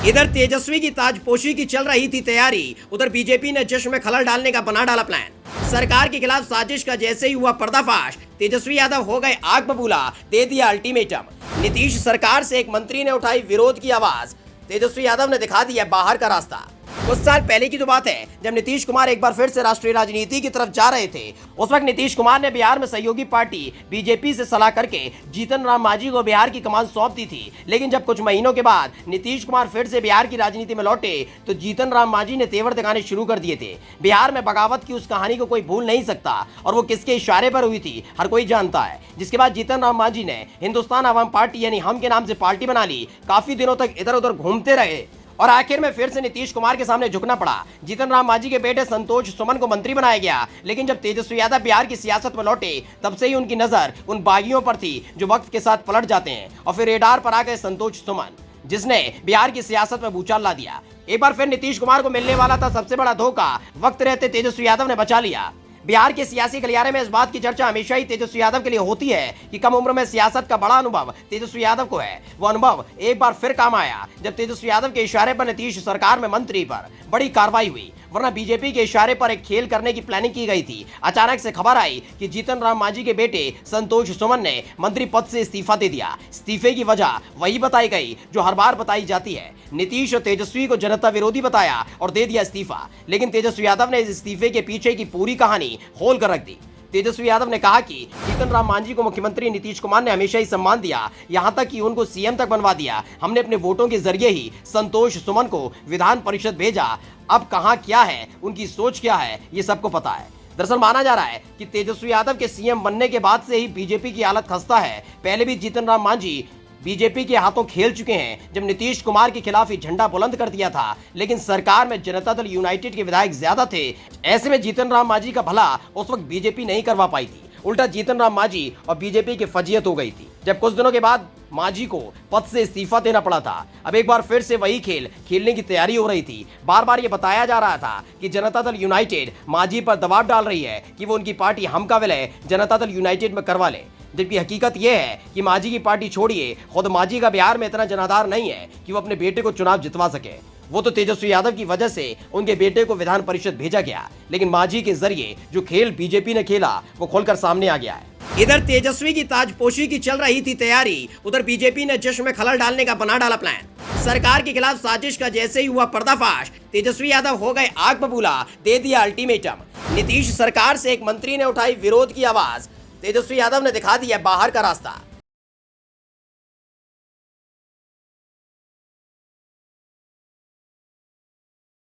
इधर तेजस्वी की ताजपोशी की चल रही थी तैयारी, उधर बीजेपी ने जश्न में खलल डालने का बना डाला प्लान। सरकार के खिलाफ साजिश का जैसे ही हुआ पर्दाफाश, तेजस्वी यादव हो गए आग बबूला, दे दिया अल्टीमेटम। नीतीश सरकार से एक मंत्री ने उठाई विरोध की आवाज, तेजस्वी यादव ने दिखा दिया बाहर का रास्ता। कुछ साल पहले की तो बात है जब नीतीश कुमार एक बार फिर से राष्ट्रीय राजनीति की तरफ जा रहे थे। उस वक्त नीतीश कुमार ने बिहार में सहयोगी पार्टी बीजेपी से सलाह करके जीतन राम मांझी को बिहार की कमान सौंप दी थी। लेकिन जब कुछ महीनों के बाद नीतीश कुमार फिर से बिहार की राजनीति में लौटे तो जीतन राम मांझी ने तेवर दिखाने शुरू कर दिए थे। बिहार में बगावत की उस कहानी को कोई भूल नहीं सकता और वो किसके इशारे पर हुई थी हर कोई जानता है। जिसके बाद जीतन राम मांझी ने हिंदुस्तान आवाम पार्टी यानी हम के नाम से पार्टी बना ली। काफी दिनों तक इधर उधर घूमते रहे और आखिर में फिर से नीतीश कुमार के सामने झुकना पड़ा। जीतन राम मांझी के बेटे संतोष सुमन को मंत्री बनाया गया। लेकिन जब तेजस्वी यादव बिहार की सियासत में लौटे तब से ही उनकी नजर उन बागियों पर थी जो वक्त के साथ पलट जाते हैं और फिर रेडार पर आ गए संतोष सुमन, जिसने बिहार की सियासत में भूचाल ला दिया। एक बार फिर नीतीश कुमार को मिलने वाला था सबसे बड़ा धोखा, वक्त रहते तेजस्वी यादव ने बचा लिया। बिहार के सियासी गलियारे में इस बात की चर्चा हमेशा ही तेजस्वी यादव के लिए होती है कि कम उम्र में सियासत का बड़ा अनुभव तेजस्वी यादव को है। वो अनुभव एक बार फिर काम आया जब तेजस्वी यादव के इशारे पर नीतीश सरकार में मंत्री पर बड़ी कार्रवाई हुई, वरना बीजेपी के इशारे पर एक खेल करने की प्लानिंग की गई थी। अचानक से खबर आई कि जीतन राम मांझी के बेटे संतोष सुमन ने मंत्री पद से इस्तीफा दे दिया। इस्तीफे की वजह वही बताई गई जो हर बार बताई जाती है। नीतीश और तेजस्वी को जनता विरोधी बताया और दे दिया इस्तीफा। लेकिन तेजस्वी यादव ने इस इस्तीफे के पीछे की पूरी कहानी खोल कर रख दी। तेजस्वी यादव ने कहा कि जीतन राम मांझी को मुख्यमंत्री नीतीश कुमार ने हमेशा ही सम्मान दिया, यहां तक कि उनको सीएम तक बनवा दिया। हमने अपने वोटों के जरिए ही संतोष सुमन को विधान परिषद भेजा। अब कहां क्या है, उनकी सोच क्या है, ये सबको पता है। दरअसल माना जा रहा है कि तेजस्वी यादव के सीएम बनने के बाद से ही बीजेपी की हालत खस्ता है। पहले भी जीतन राम मांझी बीजेपी के हाथों खेल चुके हैं जब नीतीश कुमार के खिलाफ ही झंडा बुलंद कर दिया था। लेकिन सरकार में जनता दल यूनाइटेड के विधायक ज्यादा थे। ऐसे में जीतन राम मांझी का भला उस वक्त बीजेपी नहीं करवा पाई थी। उल्टा जीतन राम मांझी और बीजेपी की फजीयत हो गई थी जब कुछ दिनों के बाद मांझी को पद से इस्तीफा देना पड़ा था। अब एक बार फिर से वही खेल खेलने की तैयारी हो रही थी। बार बार ये बताया जा रहा था कि जनता दल यूनाइटेड मांझी पर दबाव डाल रही है कि वो उनकी पार्टी हम का विलय जनता दल यूनाइटेड में करवा ले। जबकि हकीकत यह है कि मांझी की पार्टी छोड़िए, खुद मांझी का बिहार में इतना जनाधार नहीं है कि वो अपने बेटे को चुनाव जितवा सके। वो तो तेजस्वी यादव की वजह से उनके बेटे को विधान परिषद भेजा गया। लेकिन मांझी के जरिए जो खेल बीजेपी ने खेला वो खोलकर सामने आ गया है। इधर तेजस्वी की ताजपोशी की चल रही थी तैयारी, उधर बीजेपी ने जश्न में खलल डालने का बना डाला प्लान। सरकार के खिलाफ साजिश का जैसे ही हुआ पर्दाफाश, तेजस्वी यादव हो गए आग बबूला, दे दिया अल्टीमेटम। नीतीश सरकार से एक मंत्री ने उठाई विरोध की आवाज, तेजस्वी यादव ने दिखा दिया बाहर का रास्ता।